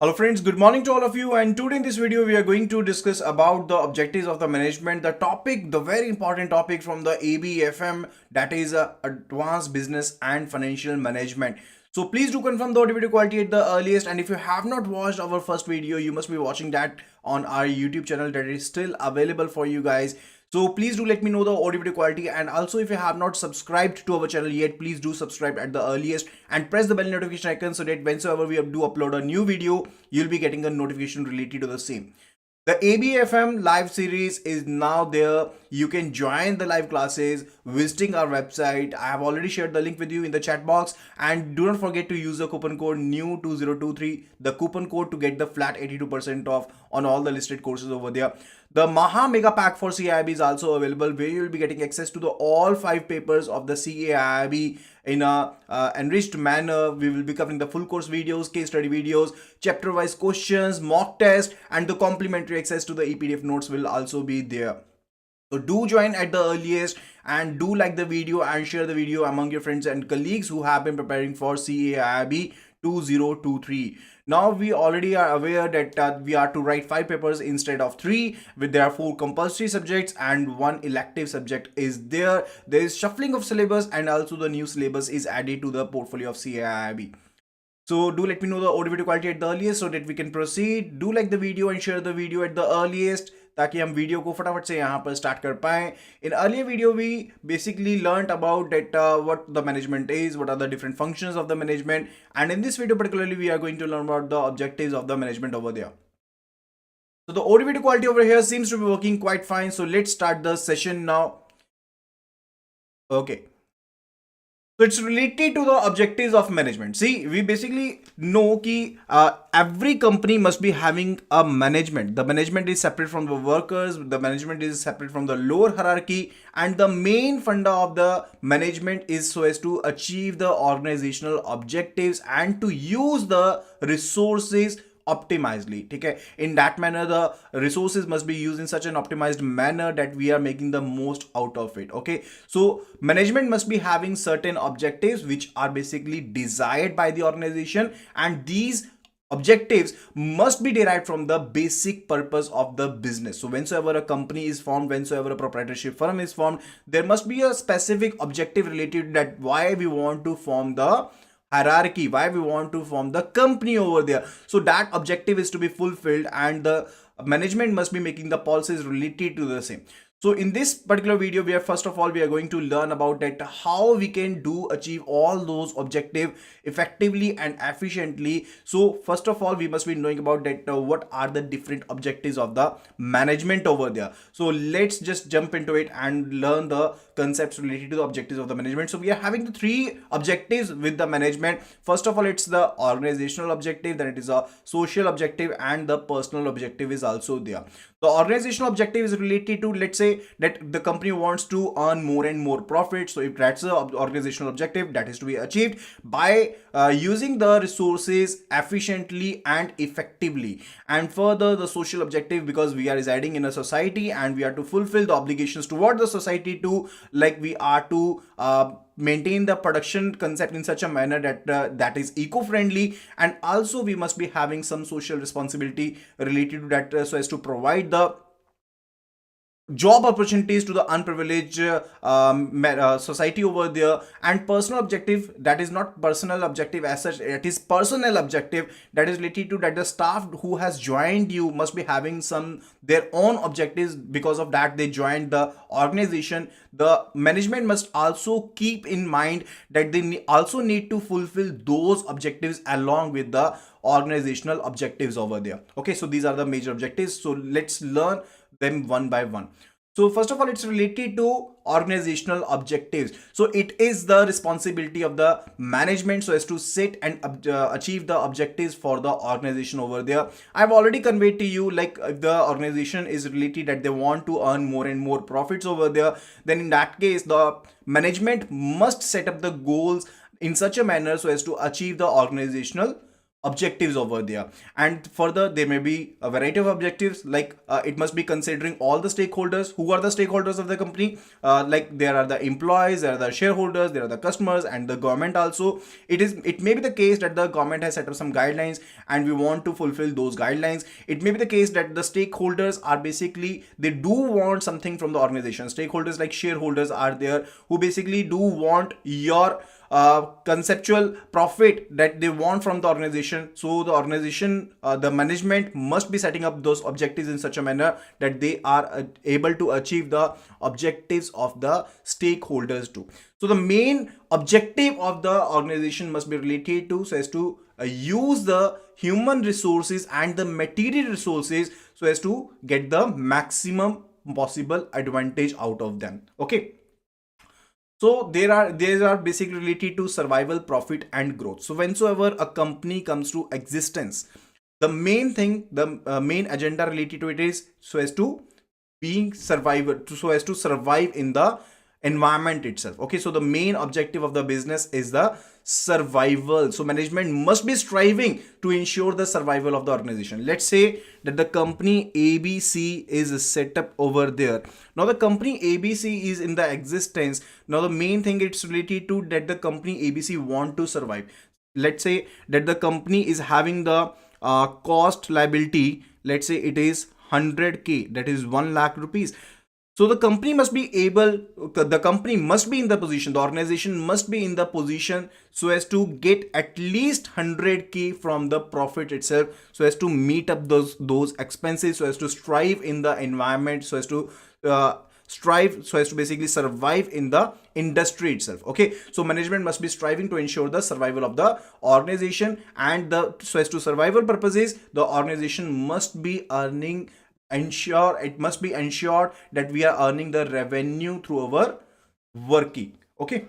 Hello friends, good morning to all of you, and today in this video we are going to discuss about the objectives of the management, the topic, the very important topic from the Abfm, that is advanced business and financial management. So please do confirm the audio video quality at the earliest, and if you have not watched our first video, you must be watching that on our YouTube channel that is still available for you guys. So please do let me know the audio video quality, and also if you have not subscribed to our channel yet, please do subscribe at the earliest and press the bell notification icon so that whenever we do upload a new video, you'll be getting a notification related to the same. The ABFM live series is now there. You can join the live classes visiting our website. I have already shared the link with you in the chat box, and do not forget to use the coupon code NEW2023, the coupon code to get the flat 82% off on all the listed courses over there. The Maha Mega Pack for CAIB is also available, where you will be getting access to the all 5 papers of the CAIB in a enriched manner. We will be covering the full course videos, case study videos, chapter wise questions, mock test, and the complimentary access to the ePDF notes will also be there. So do join at the earliest, and do like the video and share the video among your friends and colleagues who have been preparing for CAIB 2023. Now we already are aware that we are to write 5 papers instead of 3, with there are 4 compulsory subjects and 1 elective subject is there. There is shuffling of syllabus, and also the new syllabus is added to the portfolio of CAIB. So do let me know the audio video quality at the earliest so that we can proceed. Do like the video and share the video at the earliest, ताकि हम video को फटाफट से यहाँ पर start कर पाएं. In earlier video we basically learnt about that what the management is, what are the different functions of the management, and in this video particularly we are going to learn about the objectives of the management over there. So the audio video quality over here seems to be working quite fine. So let's start the session now. Okay. So it's related to the objectives of management. See, we basically know that every company must be having a management. The management is separate from the workers. The management is separate from the lower hierarchy. And the main funda of the management is so as to achieve the organizational objectives and to use the resources optimizely. Okay, in that manner the resources must be used in such an optimized manner that we are making the most out of it. Okay, so management must be having certain objectives which are basically desired by the organization, and these objectives must be derived from the basic purpose of the business. So whensoever a company is formed, whensoever a proprietorship firm is formed, there must be a specific objective related to that, why we want to form the hierarchy, why we want to form the company over there. So that objective is to be fulfilled, and the management must be making the policies related to the same. So in this particular video, we are first of all we are going to learn about that how we can achieve all those objectives effectively and efficiently. So first of all we must be knowing about that what are the different objectives of the management over there. So let's just jump into it and learn the concepts related to the objectives of the management. So we are having the 3 objectives with the management. First of all, it's the organizational objective, then it is a social objective, and the personal objective is also there. The organizational objective is related to, let's say that the company wants to earn more and more profit. So if that's the organizational objective, that is to be achieved by using the resources efficiently and effectively. And further, the social objective, because we are residing in a society and we are to fulfill the obligations toward the society to, like we are to maintain the production concept in such a manner that that is eco-friendly, and also we must be having some social responsibility related to that so as to provide the job opportunities to the unprivileged society over there. And personal objective, that is not personal objective as such, it is personal objective, that is related to that the staff who has joined you must be having some their own objectives, because of that they joined the organization. The management must also keep in mind that they also need to fulfill those objectives along with the organizational objectives over there. Okay, so these are the major objectives. So let's learn them one by one. So first of all, it's related to organizational objectives. So it is the responsibility of the management so as to set and achieve the objectives for the organization over there. I've already conveyed to you, like if the organization is related that they want to earn more and more profits over there, then in that case the management must set up the goals in such a manner so as to achieve the organizational objectives over there. And further, there may be a variety of objectives, like it must be considering all the stakeholders. Who are the stakeholders of the company? Like there are the employees, there are the shareholders, there are the customers, and the government also. It may be the case that the government has set up some guidelines and we want to fulfill those guidelines. It may be the case that the stakeholders are basically, they do want something from the organization. Stakeholders like shareholders are there, who basically do want your conceptual profit that they want from the organization. So the organization, the management must be setting up those objectives in such a manner that they are able to achieve the objectives of the stakeholders too. So the main objective of the organization must be related to, so as to use the human resources and the material resources so as to get the maximum possible advantage out of them. Okay. So these are basically related to survival, profit, and growth. So whensoever a company comes to existence, the main thing, the main agenda related to it is so as to being survivor, so as to survive in the environment itself. Okay, so the main objective of the business is the survival. So management must be striving to ensure the survival of the organization. Let's say that the company ABC is set up over there. Now the company ABC is in the existence. Now the main thing it's related to that the company ABC want to survive. Let's say that the company is having the cost liability. Let's say it is 100k, that is 1 lakh rupees. So the company must be able, the company must be in the position, the organization must be in the position so as to get at least 100k from the profit itself, so as to meet up those expenses, so as to strive in the environment, so as to strive, so as to basically survive in the industry itself. Okay, so management must be striving to ensure the survival of the organization, and so as to survival purposes, the organization must be earning, it must be ensured that we are earning the revenue through our working. Okay,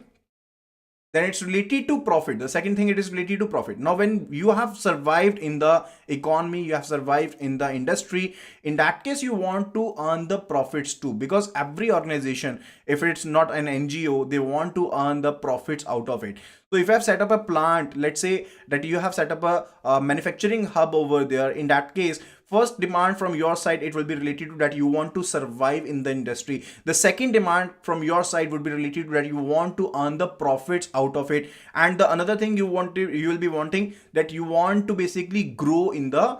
then it's related to profit. The second thing, it is related to profit. Now when you have survived in the economy, you have survived in the industry, in that case you want to earn the profits too, because every organization, if it's not an NGO, they want to earn the profits out of it. So if you have set up a plant, let's say that you have set up a manufacturing hub over there, in that case, first demand from your side, it will be related to that you want to survive in the industry. The second demand from your side would be related to that you want to earn the profits out of it. And the another thing you will be wanting that you want to basically grow in the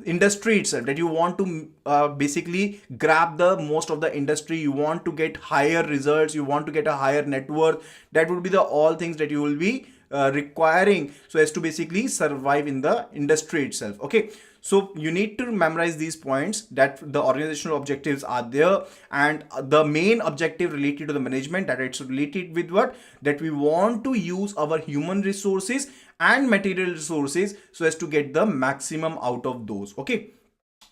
industry itself, that you want to basically grab the most of the industry, you want to get higher results, you want to get a higher net worth. That would be the all things that you will be requiring so as to basically survive in the industry itself. Okay, so you need to memorize these points, that the organizational objectives are there, and the main objective related to the management, that it's related with what, that we want to use our human resources and material resources so as to get the maximum out of those. Okay,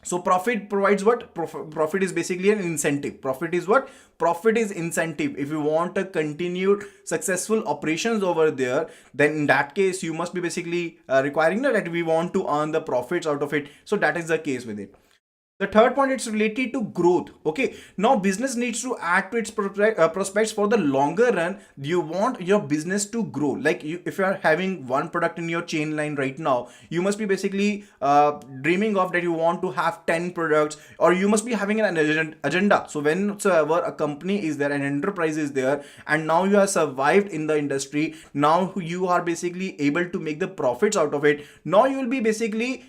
so profit provides what? Profit is basically an incentive. Profit is what? Profit is incentive. If you want a continued successful operations over there, then in that case you must be basically requiring that we want to earn the profits out of it. So that is the case with it. The third point, it's related to growth. Okay, now business needs to add to its prospects for the longer run. You want your business to grow. Like if you are having one product in your chain line right now, you must be basically dreaming of that you want to have 10 products, or you must be having an agenda. So whenever a company is there, an enterprise is there, and now you have survived in the industry, now you are basically able to make the profits out of it. Now you will be basically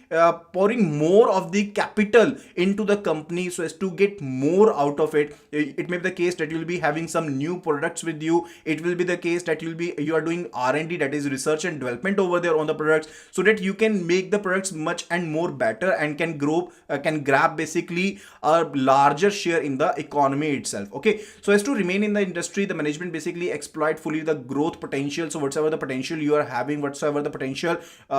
pouring more of the capital into the company so as to get more out of it. It may be the case that you'll be having some new products with you. It will be the case that you are doing R&D, that is research and development over there on the products, so that you can make the products much and more better and can grow, can grab basically a larger share in the economy itself. Okay, so as to remain in the industry, the management basically exploit fully the growth potential. So whatsoever the potential you are having, whatsoever the potential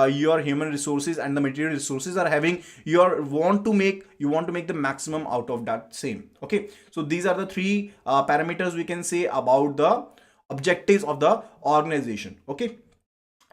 your human resources and the material resources are having, you want to make the maximum out of that same. Okay, so these are the three parameters we can say about the objectives of the organization. Okay,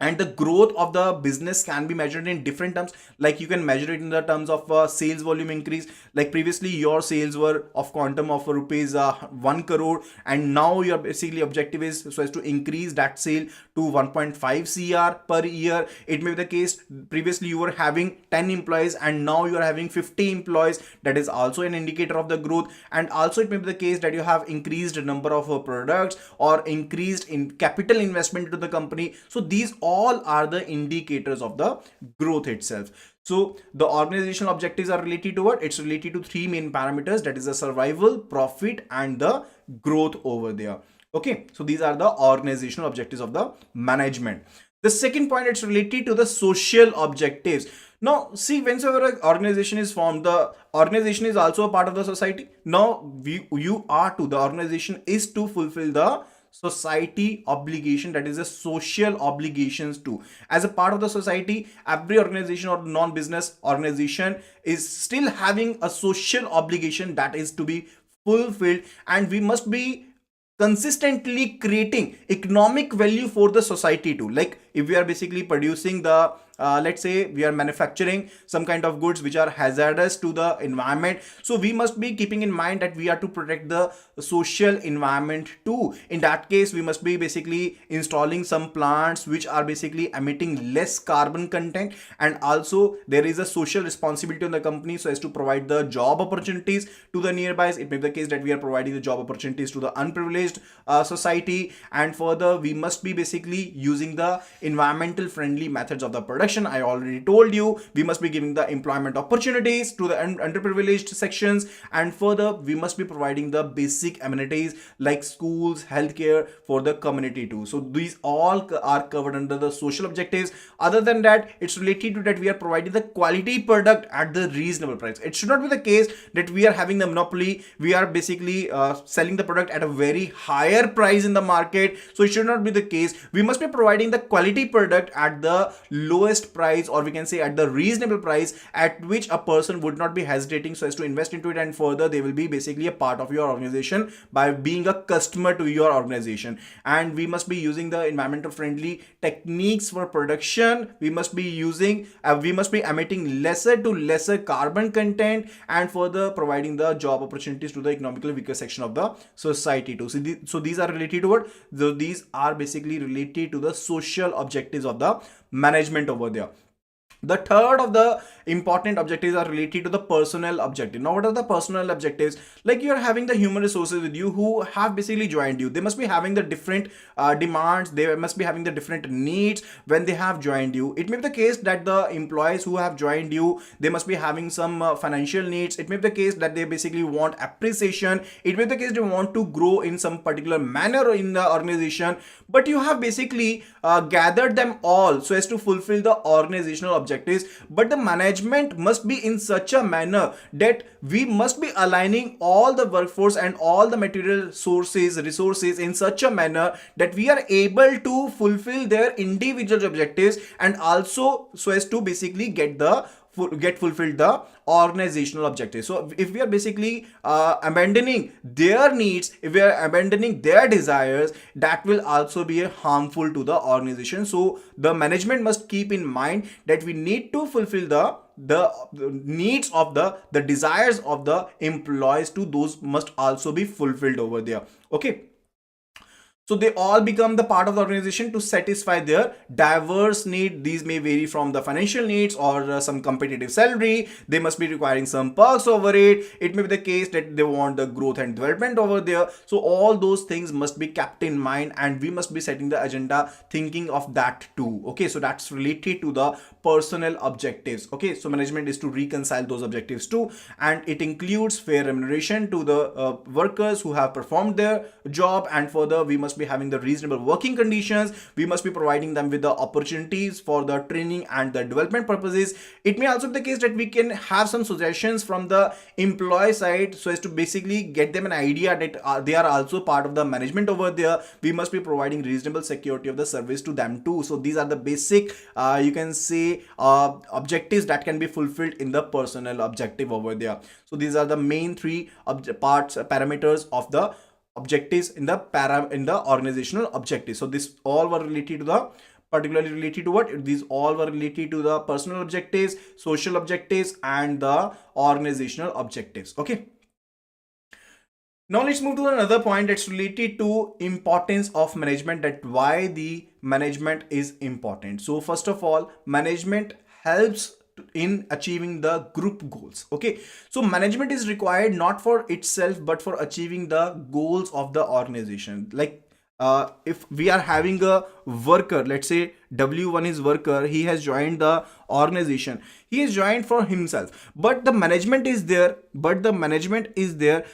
and the growth of the business can be measured in different terms. Like you can measure it in the terms of sales volume increase. Like previously your sales were of quantum of rupees 1 crore, and now your basically objective is so as to increase that sale to 1.5 cr per year. It may be the case previously you were having 10 employees and now you are having 50 employees. That is also an indicator of the growth. And also it may be the case that you have increased number of products or increased in capital investment into the company. So these all are the indicators of the growth itself. So the organizational objectives are related to what? It's related to three main parameters, that is the survival, profit, and the growth over there. Okay, so these are the organizational objectives of the management. The second point, it's related to the social objectives. Now, see, whenever an organization is formed, the organization is also a part of the society. Now, you are to, the organization is to fulfill the society obligation, that is the social obligations too. As a part of the society, every organization or non-business organization is still having a social obligation that is to be fulfilled, and we must be consistently creating economic value for the society too. Like if we are basically producing the let's say we are manufacturing some kind of goods which are hazardous to the environment, so we must be keeping in mind that we are to protect the social environment too. In that case, we must be basically installing some plants which are basically emitting less carbon content, and also there is a social responsibility on the company so as to provide the job opportunities to the nearby. It may be the case that we are providing the job opportunities to the unprivileged society, and further we must be basically using the environmental friendly methods of the production. I already told you, we must be giving the employment opportunities to the underprivileged sections, and further we must be providing the basic amenities like schools, healthcare for the community too. So these all are covered under the social objectives. Other than that, it's related to that we are providing the quality product at the reasonable price. It should not be the case that we are having the monopoly, we are basically selling the product at a very higher price in the market. So it should not be the case. We must be providing the quality product at the lowest price, or we can say at the reasonable price at which a person would not be hesitating so as to invest into it, and further they will be basically a part of your organization by being a customer to your organization. And we must be using the environmental friendly techniques for production. We must be using we must be emitting lesser to lesser carbon content, and further providing the job opportunities to the economically weaker section of the society too. So these are related to what? These are basically related to the social objectives of the management over there. The third of the important objectives are related to the personal objective. Now, what are the personal objectives? Like you're having the human resources with you who have basically joined you. They must be having the different demands. They must be having the different needs when they have joined you. It may be the case that the employees who have joined you, they must be having some financial needs. It may be the case that they basically want appreciation. It may be the case they want to grow in some particular manner in the organization. But you have basically gathered them all so as to fulfill the organizational objectives. But the management must be in such a manner that we must be aligning all the workforce and all the material resources in such a manner that we are able to fulfill their individual objectives, and also so as to basically get fulfilled the organizational objectives. So if we are basically abandoning their needs, if we are abandoning their desires, that will also be harmful to the organization. So the management must keep in mind that we need to fulfill the needs of the desires of the employees too. Those must also be fulfilled over there. Okay, so they all become the part of the organization to satisfy their diverse need. These may vary from the financial needs or some competitive salary. They must be requiring some perks over it. It may be the case that they want the growth and development over there. So all those things must be kept in mind, and we must be setting the agenda thinking of that too. Okay, so that's related to the personal objectives. Okay, so management is to reconcile those objectives too, and it includes fair remuneration to the workers who have performed their job, and further we must be having the reasonable working conditions. We must be providing them with the opportunities for the training and the development purposes. It may also be the case that we can have some suggestions from the employee side so as to basically get them an idea that they are also part of the management over there. We must be providing reasonable security of the service to them too. So these are the basic you can say objectives that can be fulfilled in the personal objective over there. So these are the main three parameters of the objectives in the organizational objectives. So this all were related to the particularly related to what? These all were related to the personal objectives, social objectives, and the organizational objectives. Okay. Now let's move to another point that's related to importance of management, that why the management is important. So first of all, management helps in achieving the group goals. Okay, so management is required not for itself but for achieving the goals of the organization. Like if we are having a worker, let's say W1 is worker, he has joined the organization, he is joined for himself, but the management is there,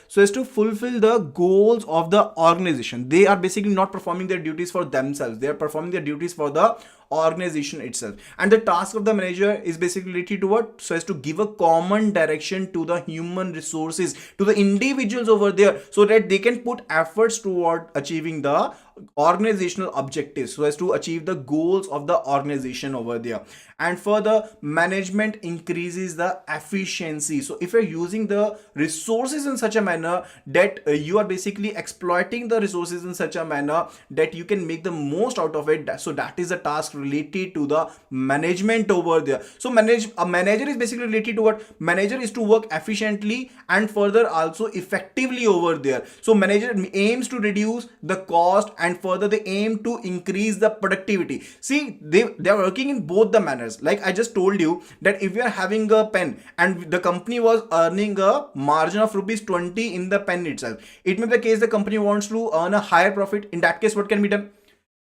so as to fulfill the goals of the organization. They are basically not performing their duties for themselves, they are performing their duties for the organization itself. And the task of the manager is basically related to what? So as to give a common direction to the human resources, to the individuals over there, so that they can put efforts toward achieving the organizational objectives, so as to achieve the goals of the organization over there. And further, management increases the efficiency. So if you're using the resources in such a manner that you are basically exploiting the resources in such a manner that you can make the most out of it, so that is a task related to the management over there. So a manager is basically related to what? Manager is to work efficiently and further also effectively over there. So manager aims to reduce the cost, and further they aim to increase the productivity. See, they are working in both the manners. Like I just told you that if you are having a pen and the company was earning a margin of rupees 20 in the pen itself, it may be the case the company wants to earn a higher profit. In that case, what can be done?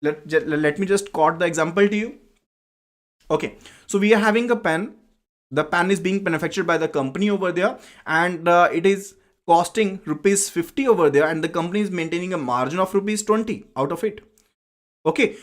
Let me just quote the example to you. Okay, so we are having a pen, the pen is being manufactured by the company over there, and it is costing rupees 50 over there, and the company is maintaining a margin of rupees 20 out of it. Okay,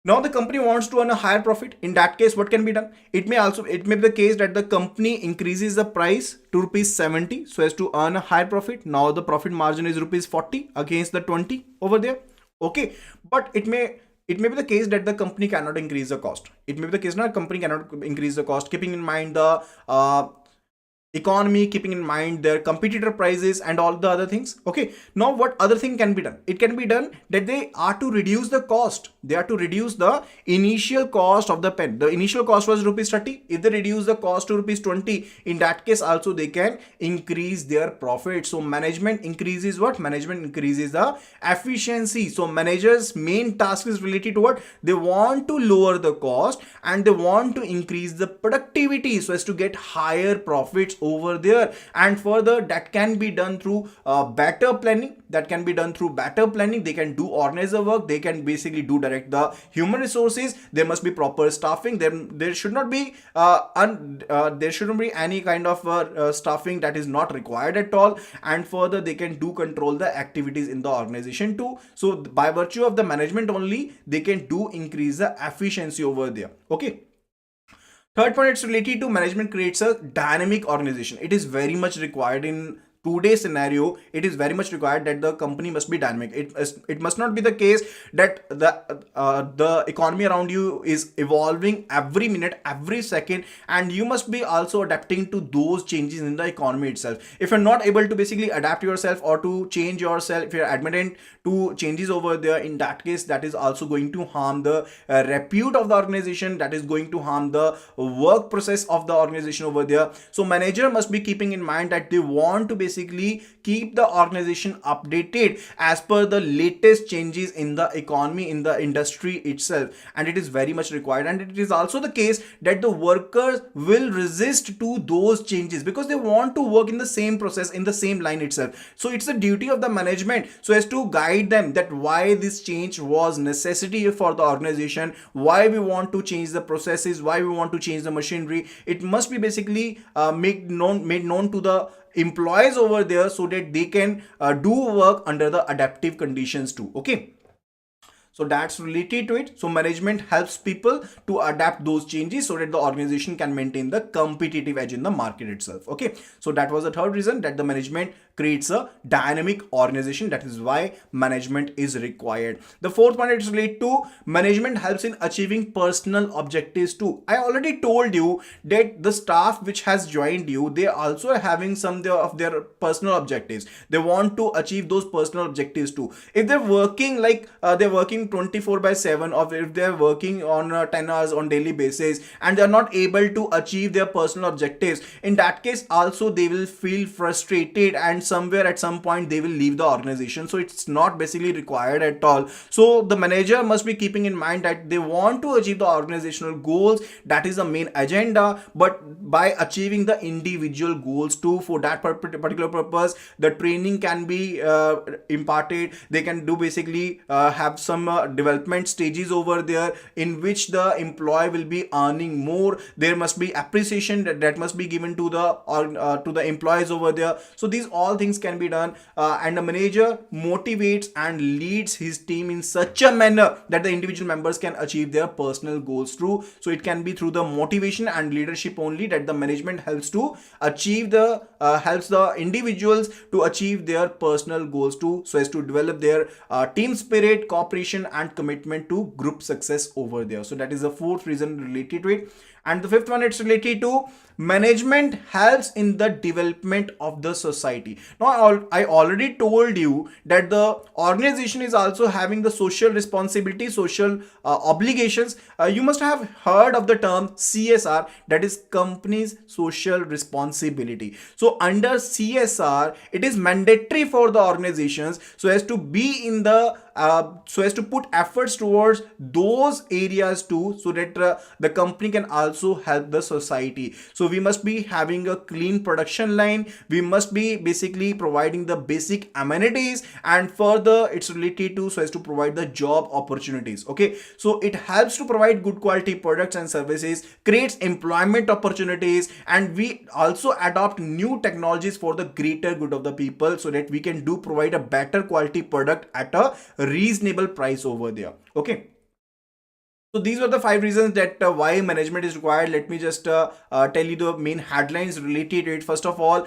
now the company wants to earn a higher profit. In that case, what can be done? It may be the case that the company increases the price to rupees 70 so as to earn a higher profit. Now the profit margin is rupees 40 against the 20 over there. Okay, but it may be the case that the company cannot increase the cost. It may be the case that company cannot increase the cost, keeping in mind the economy, keeping in mind their competitor prices and all the other things. Okay, now what other thing can be done? It can be done that they are to reduce the cost. They are to reduce the initial cost of the pen. The initial cost was rupees 30. If they reduce the cost to rupees 20, in that case also they can increase their profit. So management increases what? Management increases the efficiency. So managers' main task is related to what? They want to lower the cost and they want to increase the productivity so as to get higher profits over there. And further, that can be done through better planning. They can do organize the work. They can basically do direct the human resources. There must be proper staffing. There should not be any kind of staffing that is not required at all. And further, they can do control the activities in the organization too. So by virtue of the management only, they can do increase the efficiency over there. Okay. Third point, it's related to management creates a dynamic organization. It is very much required in today's scenario. It is very much required that the company must be dynamic. It must not be the case that the economy around you is evolving every minute, every second, and you must be also adapting to those changes in the economy itself. If you're not able to basically adapt yourself or to change yourself, if you're admitted to changes over there, in that case, that is also going to harm the repute of the organization. That is going to harm the work process of the organization over there. So manager must be keeping in mind that they want to basically keep the organization updated as per the latest changes in the economy, in the industry itself, and it is very much required. And it is also the case that the workers will resist to those changes because they want to work in the same process, in the same line itself. So it's the duty of the management so as to guide them that why this change was necessity for the organization, why we want to change the processes, why we want to change the machinery. It must be basically made known to the employees over there so that they can do work under the adaptive conditions too. Okay, so that's related to it. So management helps people to adapt those changes so that the organization can maintain the competitive edge in the market itself. Okay, so that was the third reason that the management creates a dynamic organization. That is why management is required. The fourth one is related to management helps in achieving personal objectives too. I already told you that the staff which has joined you, they also are having some of their personal objectives. They want to achieve those personal objectives too. If they're working working 24/7, or if they're working on 10 hours on daily basis and they're not able to achieve their personal objectives, in that case also they will feel frustrated and somewhere at some point they will leave the organization. So it's not basically required at all. So the manager must be keeping in mind that they want to achieve the organizational goals, that is the main agenda, but by achieving the individual goals too. For that particular purpose, the training can be imparted. They can do basically have some development stages over there in which the employee will be earning more. There must be appreciation that must be given to the employees over there. So these all things can be done, and the manager motivates and leads his team in such a manner that the individual members can achieve their personal goals through. So it can be through the motivation and leadership only that the management helps to achieve the helps the individuals to achieve their personal goals too, so as to develop their team spirit, cooperation and commitment to group success over there. So that is the fourth reason related to it. And the fifth one, it's related to management helps in the development of the society. Now I already told you that the organization is also having the social responsibility, social obligations. You must have heard of the term CSR, that is company's social responsibility. So under CSR, it is mandatory for the organizations so as to be in the so as to put efforts towards those areas too, so that the company can also help the society. So we must be having a clean production line, we must be basically providing the basic amenities, and further it's related to so as to provide the job opportunities. Okay, so it helps to provide good quality products and services, creates employment opportunities, and we also adopt new technologies for the greater good of the people, so that we can do provide a better quality product at a reasonable price over there. Okay, so these were the 5 reasons that why management is required. Let me just tell you the main headlines related to it. First of all,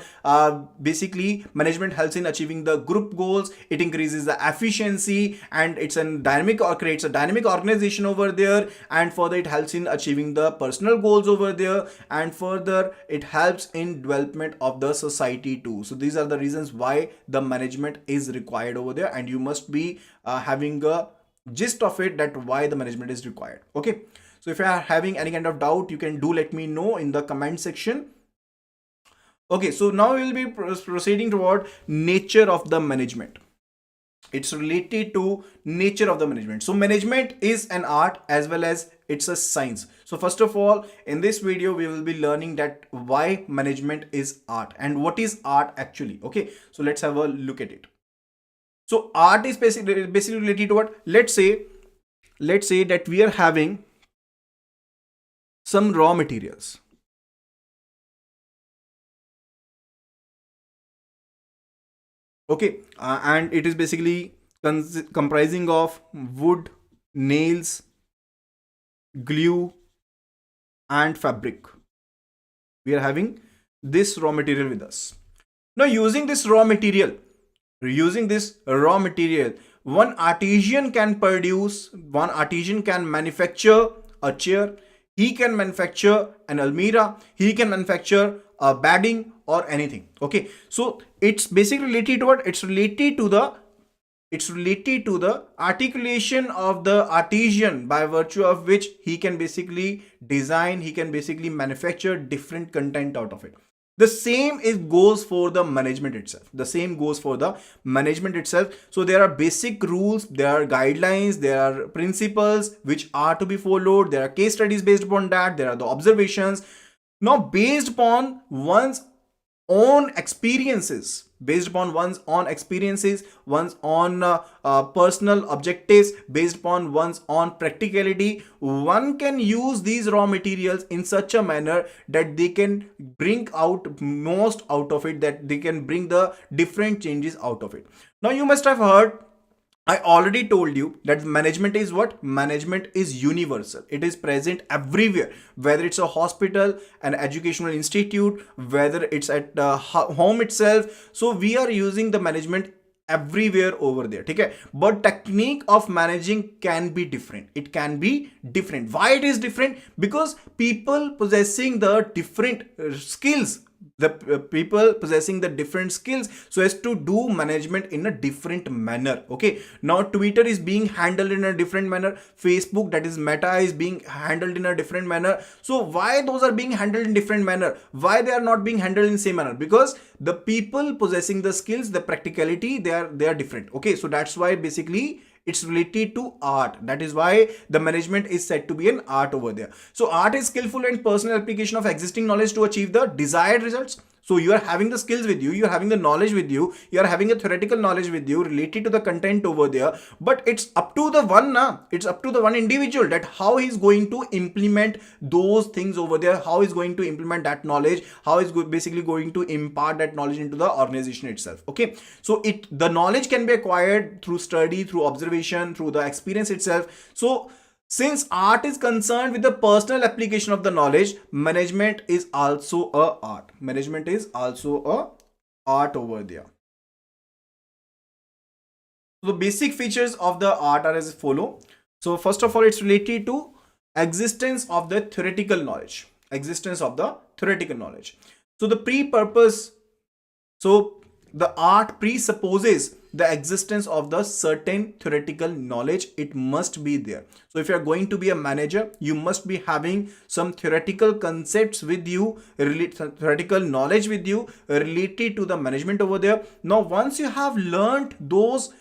basically management helps in achieving the group goals. It increases the efficiency, and it's a dynamic or creates a dynamic organization over there. And further, it helps in achieving the personal goals over there. And further, it helps in development of the society too. So these are the reasons why the management is required over there, and you must be having a gist of it, that why the management is required. Okay, so if you are having any kind of doubt, you can do let me know in the comment section. Okay, so now we will be proceeding toward nature of the management. It's related to nature of the management. So management is an art as well as it's a science. So first of all, in this video we will be learning that why management is art and what is art actually. Okay, so let's have a look at it. So art is basically related to what? Let's say that we are having some raw materials. Okay, and it is basically comprising of wood, nails, glue and fabric. We are having this raw material with us. Now using this raw material, one artisan can manufacture a chair, he can manufacture an almirah, he can manufacture a bedding or anything. Okay, so it's basically related to what? It's related to the articulation of the artisan, by virtue of which he can basically design, he can basically manufacture different content out of it. The same goes for the management itself. So there are basic rules, there are guidelines, there are principles which are to be followed. There are case studies based upon that. There are the observations. Now, based upon one's own experiences, one's own personal objectives, based upon one's own practicality, one can use these raw materials in such a manner that they can bring out most out of it, that they can bring the different changes out of it. Now you must have heard, I already told you that management is what? Management is universal. It is present everywhere, whether it's a hospital, an educational institute, whether it's at home itself. So we are using the management everywhere over there. Okay, but technique of managing can be different. It can be different. Why it is different? Because people possessing the different skills the people possessing the different skills so as to do management in a different manner. Okay, now Twitter is being handled in a different manner, Facebook, that is Meta, is being handled in a different manner. So why those are being handled in different manner, why they are not being handled in same manner? Because the people possessing the skills, the practicality, they are different. Okay, so that's why basically it's related to art. That is why the management is said to be an art over there. So art is skillful and personal application of existing knowledge to achieve the desired results. So you are having the skills with you, you are having the knowledge with you, you are having a theoretical knowledge with you related to the content over there. But it's up to the one it's up to the one individual that how he's going to implement those things over there, how he's going to implement that knowledge, how he's basically going to impart that knowledge into the organization itself. Okay, so the knowledge can be acquired through study, through observation, through the experience itself. So since art is concerned with the personal application of the knowledge, management is also a art. Management is also a art over there. So the basic features of the art are as follow. So first of all, it's related to existence of the theoretical knowledge. Existence of the theoretical knowledge. So the pre-purpose, so the art presupposes the existence of the certain theoretical knowledge. It must be there. So if you are going to be a manager, you must be having some theoretical concepts with you, theoretical knowledge with you related to the management over there. Now once you have learned those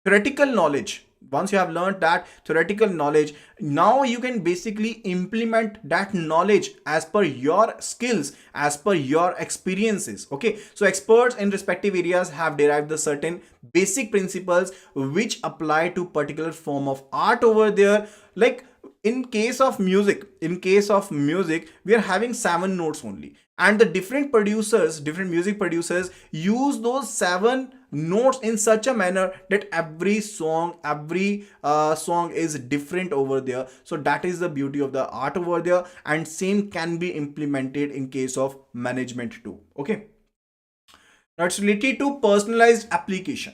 theoretical knowledge, once you have learned that theoretical knowledge, now you can basically implement that knowledge as per your skills, as per your experiences. Okay, so experts in respective areas have derived the certain basic principles which apply to particular form of art over there. Like in case of music, we are having 7 notes only, and the different music producers use those 7 notes in such a manner that every song is different over there. So that is the beauty of the art over there, and same can be implemented in case of management too. Okay, now it's related to personalized application.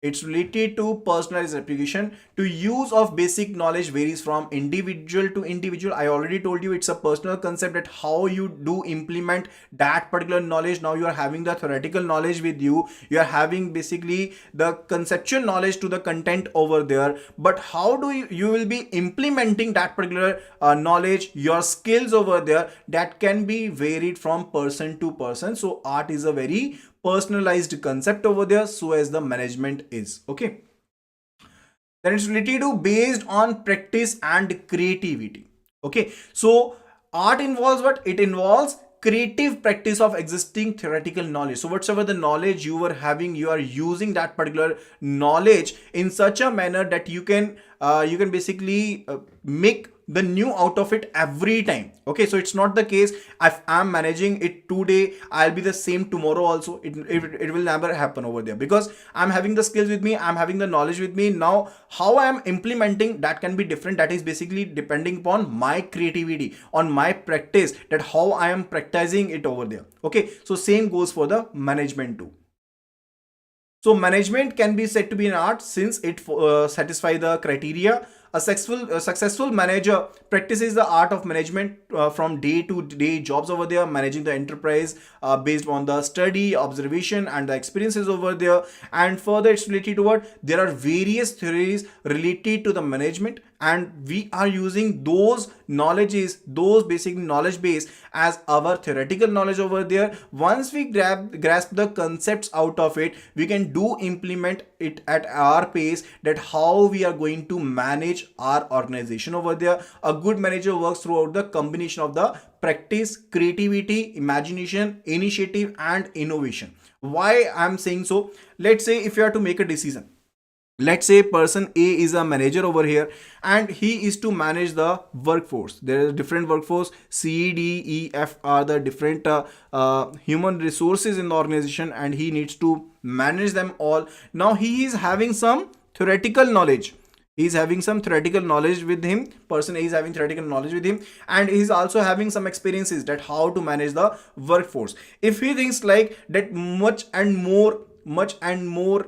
It's related to personalized application. To use of basic knowledge varies from individual to individual. I already told you it's a personal concept that how you do implement that particular knowledge. Now you are having the theoretical knowledge with you. You are having basically the conceptual knowledge to the content over there. But how do you will be implementing that particular knowledge, your skills over there, that can be varied from person to person. So art is a very personalized concept over there, so as the management is. Okay, then it's related to based on practice and creativity. Okay, so art involves what? It involves creative practice of existing theoretical knowledge. So whatsoever the knowledge you were having, you are using that particular knowledge in such a manner that you can basically make the new out of it every time. Okay, so it's not the case if I'm managing it today, I'll be the same tomorrow also. It will never happen over there, because I'm having the skills with me, I'm having the knowledge with me. Now how I'm implementing that can be different. That is basically depending upon my creativity, on my practice, that how I am practicing it over there. Okay, so same goes for the management too. So management can be said to be an art since it satisfies the criteria. A successful manager practices the art of management from day to day jobs over there, managing the enterprise based on the study, observation, and the experiences over there. And further, it's related to what? There are various theories related to the management, and we are using those knowledges, those basic knowledge base as our theoretical knowledge over there. Once we grasp the concepts out of it, we can implement it at our pace, that how we are going to manage our organization over there. A good manager works throughout the combination of the practice, creativity, imagination, initiative, and innovation. Why I'm saying so? Let's say if you are to make a decision, let's say person A is a manager over here, and he is to manage the workforce. There is different workforce, C, D, E, F are the different human resources in the organization, and he needs to manage them all. Now he is having some theoretical knowledge. He is having some theoretical knowledge with him. Person A is having theoretical knowledge with him, and he is also having some experiences that how to manage the workforce. If he thinks like that much and more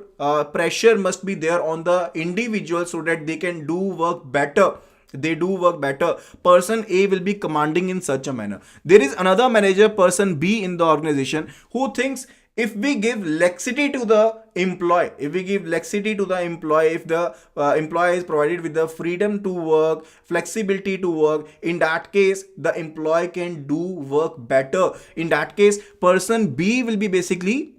pressure must be there on the individual so that they can do work better, they do work better, person A will be commanding in such a manner. There is another manager, person B in the organization, who thinks if we give laxity to the employee, if we give laxity to the employee, if the employee is provided with the freedom to work, flexibility to work, in that case the employee can do work better. In that case person B will be basically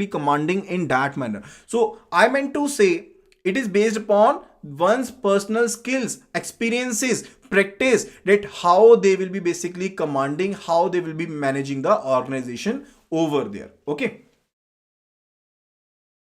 commanding in that manner. So I meant to say it is based upon one's personal skills, experiences, practice, that how they will be basically commanding, how they will be managing the organization over there. Okay,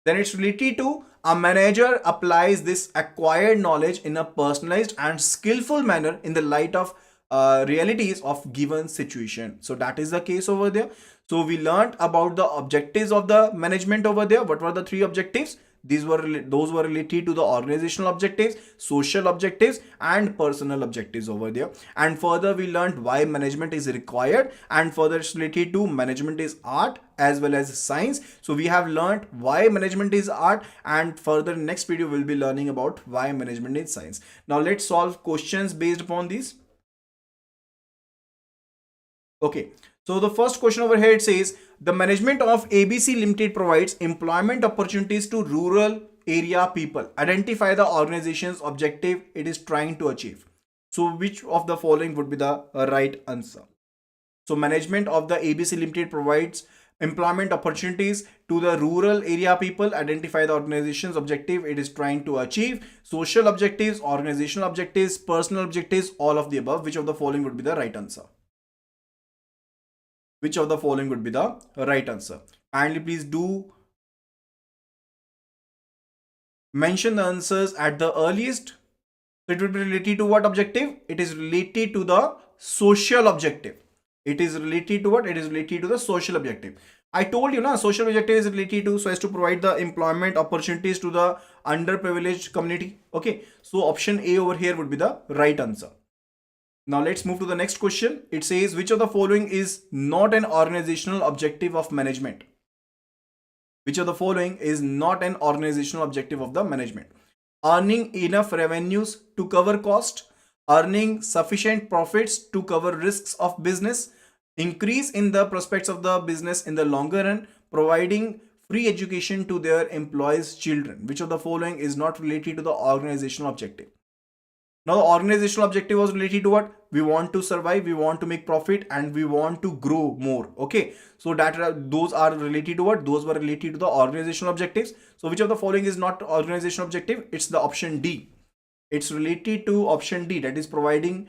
then it's related to a manager applies this acquired knowledge in a personalized and skillful manner in the light of realities of given situation. So that is the case over there. So we learned about the objectives of the management over there. What were the three objectives? Those were related to the organizational objectives, social objectives, and personal objectives over there. And further we learned why management is required, and further it's related to management is art as well as science. So we have learned why management is art, and further next video we'll be learning about why management is science. Now let's solve questions based upon these. Okay, so the first question over here, it says the management of ABC Limited provides employment opportunities to rural area people. Identify the organization's objective it is trying to achieve. So which of the following would be the right answer? So management of the ABC Limited provides employment opportunities to the rural area people. Identify the organization's objective it is trying to achieve. Social objectives, organizational objectives, personal objectives, all of the above. Which of the following would be the right answer? Which of the following would be the right answer? Kindly please do mention the answers at the earliest. So it will be related to what objective? It is related to the social objective. It is related to what? It is related to the social objective. I told you na, social objective is related to so as to provide the employment opportunities to the underprivileged community. Okay, so option A over here would be the right answer. Now let's move to the next question. It says which of the following is not an organizational objective of management? Which of the following is not an organizational objective of the management? Earning enough revenues to cover cost, earning sufficient profits to cover risks of business, increase in the prospects of the business in the longer run, providing free education to their employees' children. Which of the following is not related to the organizational objective? Now the organizational objective was related to what? We want to survive, we want to make profit, and we want to grow more. Okay, so those are related to what? Those were related to the organizational objectives. So which of the following is not organizational objective? It's the option D. It's related to option D, that is providing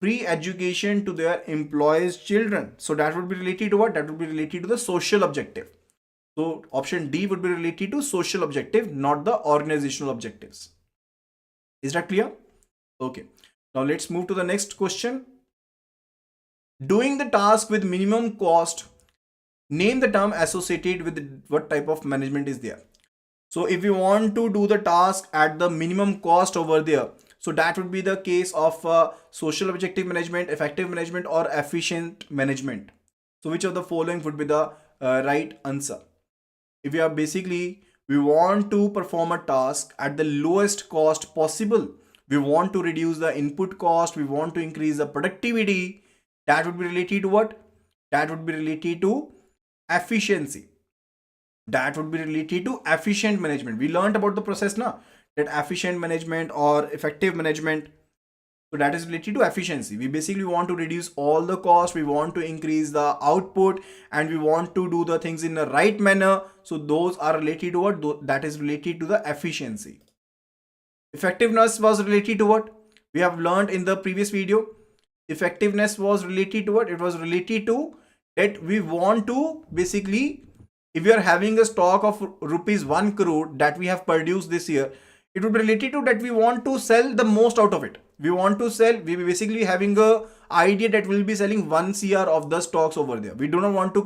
free education to their employees' children. So that would be related to what? That would be related to the social objective. So option D would be related to social objective, not the organizational objectives. Is that clear? Okay. Now let's move to the next question. Doing the task with minimum cost. Name the term associated with what type of management is there. So if you want to do the task at the minimum cost over there, so that would be the case of social objective management, effective management, or efficient management. So which of the following would be the right answer? If you are basically we want to perform a task at the lowest cost possible, we want to reduce the input cost, we want to increase the productivity, that would be related to what? That would be related to efficiency. That would be related to efficient management. We learned about the process now, that efficient management or effective management. So that is related to efficiency. We basically want to reduce all the cost, we want to increase the output, and we want to do the things in the right manner. So those are related to what? That is related to the efficiency. Effectiveness was related to what? We have learned in the previous video. Effectiveness was related to what? It was related to that we want to basically, if we are having a stock of rupees 1 crore that we have produced this year, it would be related to that we want to sell the most out of it. We want to sell, we basically having a idea that we'll be selling 1 CR of the stocks over there. We do not want to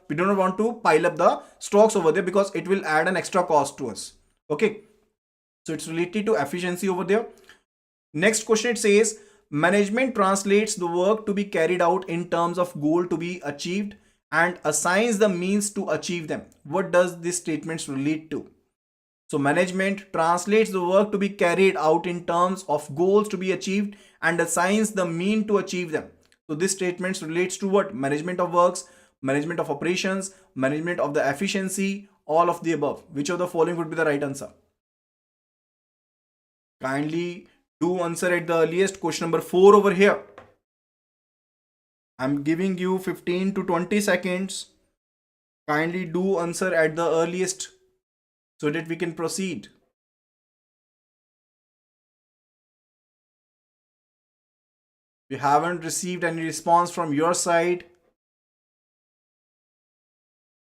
we do not want to pile up the stocks over there because it will add an extra cost to us. Okay, so it's related to efficiency over there. Next question, it says management translates the work to be carried out in terms of goal to be achieved and assigns the means to achieve them. What does these statements relate to? So management translates the work to be carried out in terms of goals to be achieved and assigns the mean to achieve them. So this statement relates to what? Management of works, management of operations, management of the efficiency, all of the above. Which of the following would be the right answer? Kindly do answer at the earliest. Question number 4 over here. I'm giving you 15 to 20 seconds. Kindly do answer at the earliest so that we can proceed. We haven't received any response from your side.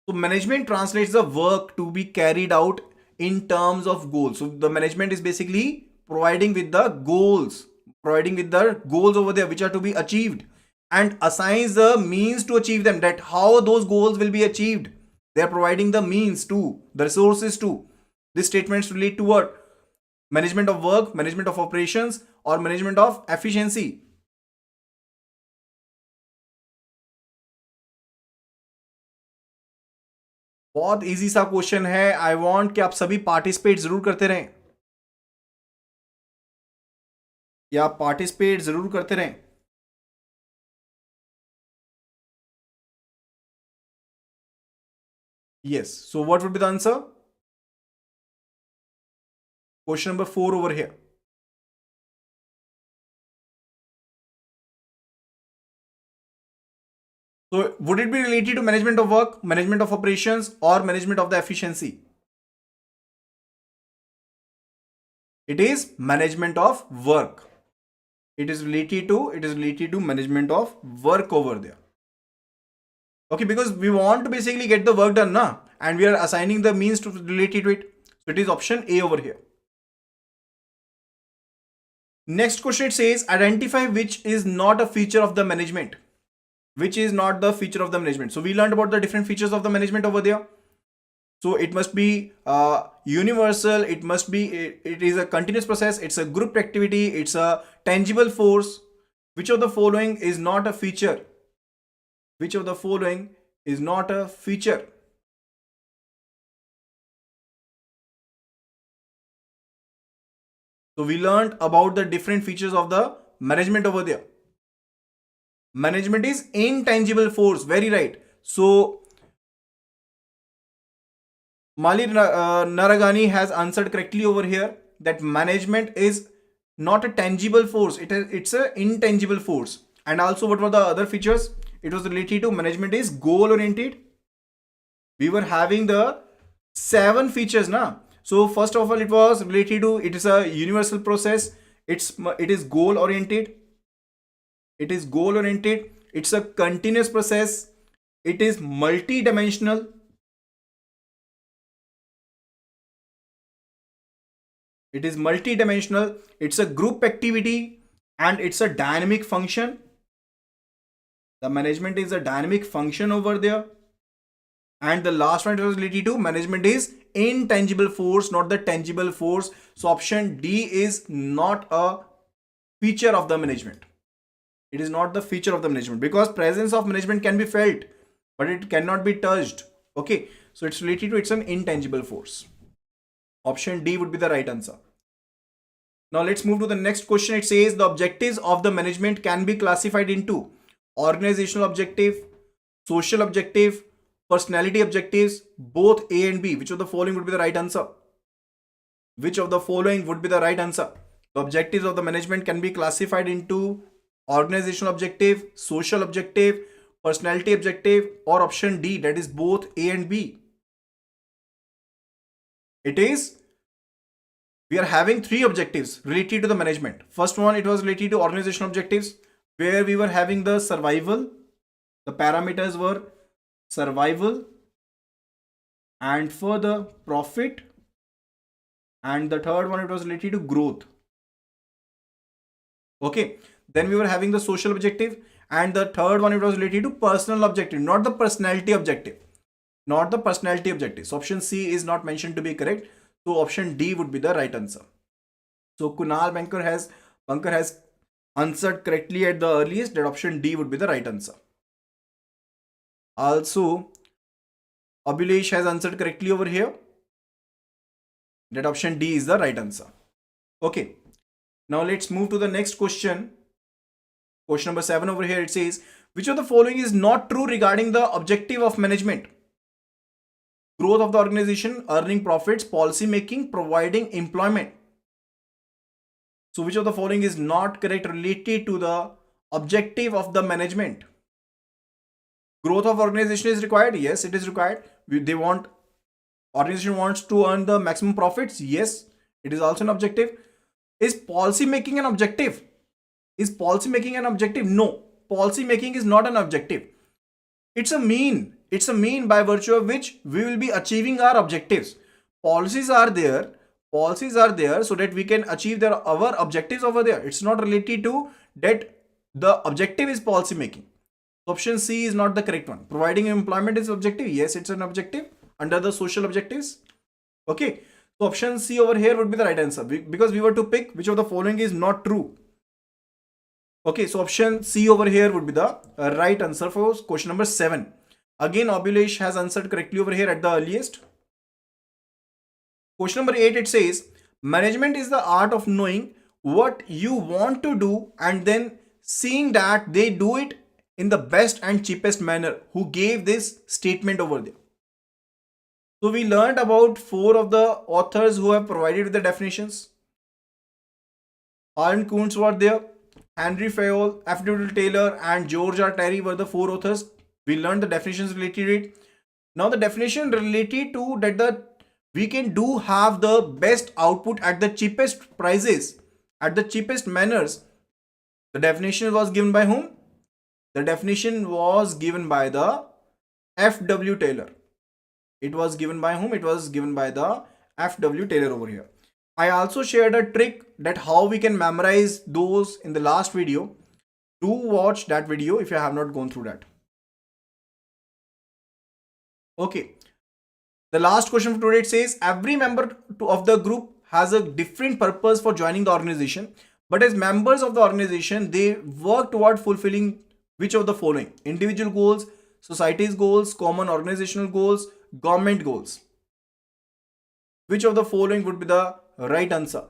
So management translates the work to be carried out in terms of goals. So the management is basically providing with the goals, over there which are to be achieved, and assigns the means to achieve them, that how those goals will be achieved. They are providing the means to, the resources to. These statements relate to what? Management of work, management of operations, or management of efficiency. बहुत easy सा question है. I want कि आप सभी participate जरूर करते रहें, या आप पार्टिसिपेट जरूर करते रहें. Yes. So what would be the answer? Question number 4 over here. So would it be related to management of work, management of operations, or management of the efficiency? It is management of work. It is related to management of work over there. Okay, because we want to basically get the work done, na, and we are assigning the means to related to it. So it is option A over here. Next question, it says identify which is not a feature of the management. Which is not the feature of the management. So we learned about the different features of the management over there. So it must be universal, it must be, it is a continuous process, it's a group activity, it's a tangible force. Which of the following is not a feature? Which of the following is not a feature? So we learned about the different features of the management over there. Management is intangible force, very right. So Mali Naragani has answered correctly over here that management is not a tangible force, it's an intangible force. And also, what were the other features? It was related to management is goal oriented. We were having the 7 features now. So first of all, it was related to, it is a universal process, it is goal oriented, it's a continuous process, it is multi-dimensional, it's a group activity, and it's a dynamic function. The management is a dynamic function over there. And the last one was related to management is intangible force, not the tangible force. So option D is not a feature of the management. It is not the feature of the management, because presence of management can be felt, but it cannot be touched. Okay, so it's related to, it's an intangible force. Option D would be the right answer. Now let's move to the next question. It says the objectives of the management can be classified into organizational objective, social objective, personality objectives, both A and B. Which of the following would be the right answer? Which of the following would be the right answer? The objectives of the management can be classified into organizational objective, social objective, personality objective, or option D, that is both A and B. It is, we are having 3 objectives related to the management. First one, it was related to organizational objectives, where we were having the survival. The parameters were survival and further profit. And the third one, it was related to growth. Okay. Then we were having the social objective, and the third one, it was related to personal objective, not the personality objective. So option C is not mentioned to be correct. So option D would be the right answer. So Kunal Banker has answered correctly at the earliest, that option D would be the right answer. Also, Abhilesh has answered correctly over here. That option D is the right answer. Okay. Now let's move to the next question. Question number 7 over here. It says, which of the following is not true regarding the objective of management? Growth of the organization, earning profits, policy making, providing employment. So which of the following is not correct related to the objective of the management? Growth of organization is required. Yes, it is required. Organization wants to earn the maximum profits. Yes, it is also an objective. Is policy making an objective? Is policy making an objective? No, policy making is not an objective. It's a mean. It's a mean by virtue of which we will be achieving our objectives. Policies are there. Policies are there so that we can achieve our objectives over there. It's not related to that the objective is policy making. Option C is not the correct one. Providing employment is objective. Yes, it's an objective under the social objectives. Okay. So option C over here would be the right answer because we were to pick which of the following is not true. Okay, so option C over here would be the right answer for question number 7. Again, Abhilesh has answered correctly over here at the earliest. Question number 8, it says, management is the art of knowing what you want to do and then seeing that they do it in the best and cheapest manner. Who gave this statement over there? So we learned about 4 of the authors who have provided the definitions. Alan Kuntz were there. Henry Fayol, F.W. Taylor and George R. Terry were the 4 authors. We learned the definitions related to it. Now the definition related to that we can do have the best output at the cheapest prices, at the cheapest manners. The definition was given by whom? The definition was given by the F.W. Taylor. It was given by whom? It was given by the F.W. Taylor over here. I also shared a trick that how we can memorize those in the last video. Do watch that video if you have not gone through that. Okay. The last question for today, it says, every member of the group has a different purpose for joining the organization. But as members of the organization, they work toward fulfilling which of the following? Individual goals, society's goals, common organizational goals, government goals. Which of the following would be the right answer?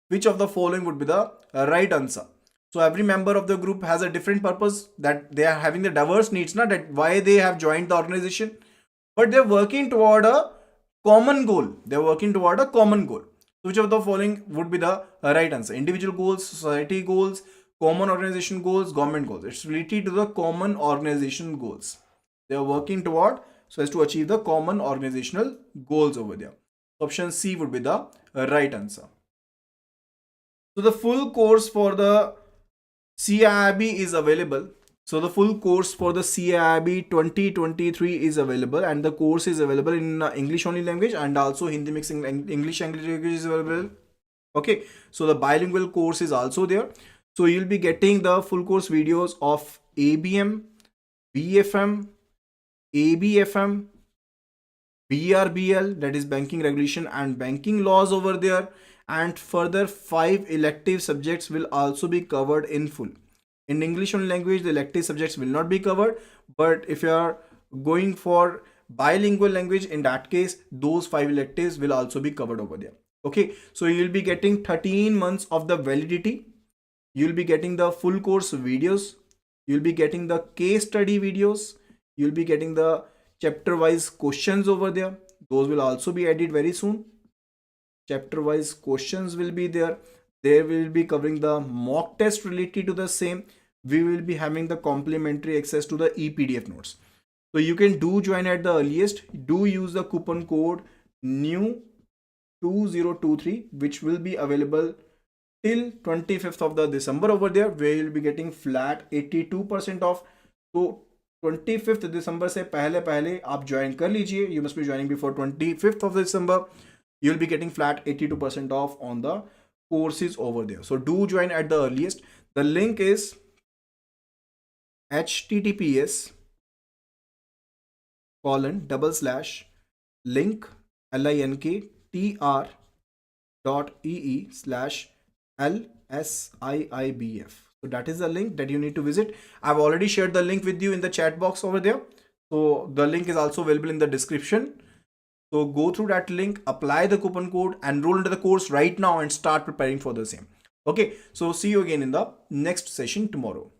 Which of the following would be the right answer? So every member of the group has a different purpose, that they are having the diverse needs, not that why they have joined the organization, but they're working toward a common goal. They're working toward a common goal. So which of the following would be the right answer? Individual goals, society goals, common organization goals, government goals. It's related to the common organization goals. They are working toward so as to achieve the common organizational goals over there. Option C would be the right answer. So the full course for the CAIIB is available. So the full course for the CAIIB 2023 is available, and the course is available in English only language and also Hindi mixing English language is available. Okay, so the bilingual course is also there. So you'll be getting the full course videos of ABM, BFM, ABFM, BRBL, that is banking regulation and banking laws over there, and further 5 elective subjects will also be covered in full. In English only language, the elective subjects will not be covered, but if you are going for bilingual language, in that case those 5 electives will also be covered over there. Okay, so you'll be getting 13 months of the validity. You'll be getting the full course videos, you'll be getting the case study videos, you'll be getting the chapter wise questions over there. Those will also be added very soon. Chapter wise questions will be there. They will be covering the mock test related to the same. We will be having the complimentary access to the ePDF notes. So you can do join at the earliest. Do use the coupon code NEW2023, which will be available till 25th of the December over there, where you'll be getting flat 82% off. So 25th December से पहले आप join कर लीजिए. You must be joining before 25th of December. You'll be getting flat 82% off on the courses over there. So do join at the earliest. The link is https://linktr.ee/LSIIBF. So that is the link that you need to visit. I've already shared the link with you in the chat box over there. So the link is also available in the description. So go through that link, apply the coupon code, enroll into the course right now and start preparing for the same. Okay, so see you again in the next session tomorrow.